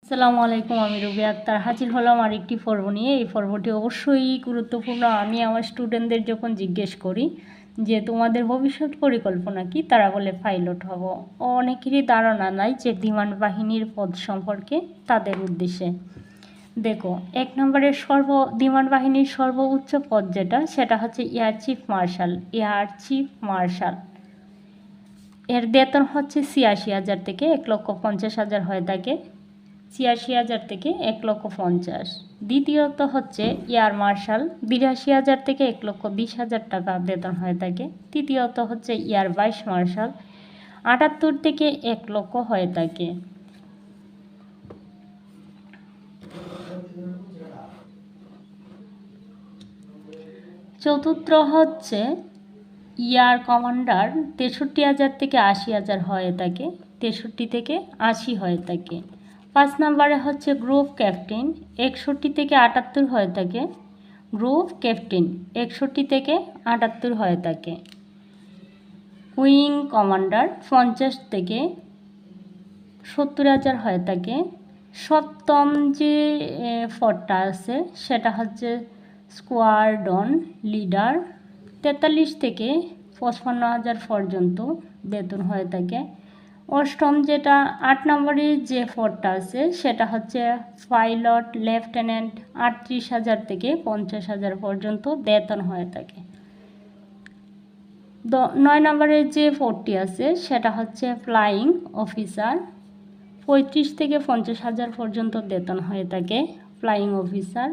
আসসালামু আলাইকুম, আমি রুবি আক্তার হাজির হলাম আরেকটি পর্ব নিয়ে। এই পর্বটি অবশ্যই গুরুত্বপূর্ণ। আমি আমার স্টুডেন্টদের যখন জিজ্ঞেস করি যে তোমাদের ভবিষ্যৎ পরিকল্পনা কি, তারা বলে পাইলট হব। অনেকেরই ধারণা নাই যে বিমান বাহিনীর পদ সম্পর্কে তাদের উদ্দেশ্যে। দেখো, 1 নম্বরের বিমান বাহিনীর সর্বোচ্চ পদ যেটা, সেটা হচ্ছে এয়ার চিফ মার্শাল। এর বেতন হচ্ছে ৮৬,০০০ থেকে ১,৫০,০০০ হয়ে থাকে। ৮৬,০০০ থেকে ১,৫০,০০০। দ্বিতীয়ত হচ্ছে এয়ার মার্শাল, ৮২,০০০ থেকে ১,২০,০০০ টাকা বেতন হয়ে থাকে। তৃতীয়ত হচ্ছে এয়ার ভাইস মার্শাল, ৭৮ থেকে ১,০০,০০০ হয়ে থাকে। চতুর্থ হচ্ছে এয়ার কমান্ডার, ৬৩,০০০ থেকে ৮০,০০০ হয়ে থাকে। ৬৩ থেকে ৮০ হয়ে থাকে। 5 নম্বরে হচ্ছে গ্রুপ ক্যাপ্টেন, ৬১ থেকে ৭৮ হয়ে থাকে। গ্রুপ ক্যাপ্টেন ৬১ থেকে ৭৮ হয়ে থাকে। উইং কমান্ডার ৫০ থেকে ৭০,০০০ হয়ে থাকে। সপ্তম যে পদটা আছে সেটা হচ্ছে স্কোয়াড্রন লিডার, ৪৩ থেকে ৫৫,০০০ পর্যন্ত বেতন হয়ে থাকে। অষ্টম যেটা ৮ নম্বরের যে পদটা আছে সেটা হচ্ছে পাইলট লেফটেন্যান্ট, ৩৮,০০০ থেকে ৫০,০০০ পর্যন্ত বেতন হয়ে থাকে। ৯ নম্বরের যে পদটি আছে সেটা হচ্ছে ফ্লাইং অফিসার, ৩৫ থেকে ৫০,০০০ পর্যন্ত বেতন হয়ে থাকে ফ্লাইং অফিসার।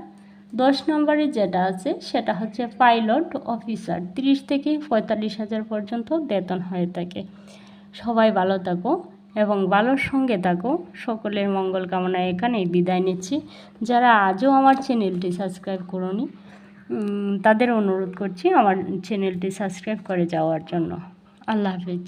১০ নম্বরে যেটা আছে সেটা হচ্ছে পাইলট অফিসার, ৩০ থেকে ৪৫,০০০ পর্যন্ত বেতন হয়ে থাকে। সবাই ভালো থাকো এবং ভালোর সঙ্গে থাকো। সকলের মঙ্গল কামনায় এখানেই বিদায় নিচ্ছি। যারা আজও আমার চ্যানেলটি সাবস্ক্রাইব করোনি, তাদের অনুরোধ করছি আমার চ্যানেলটি সাবস্ক্রাইব করে যাওয়ার জন্য। আল্লাহ হাফেজ।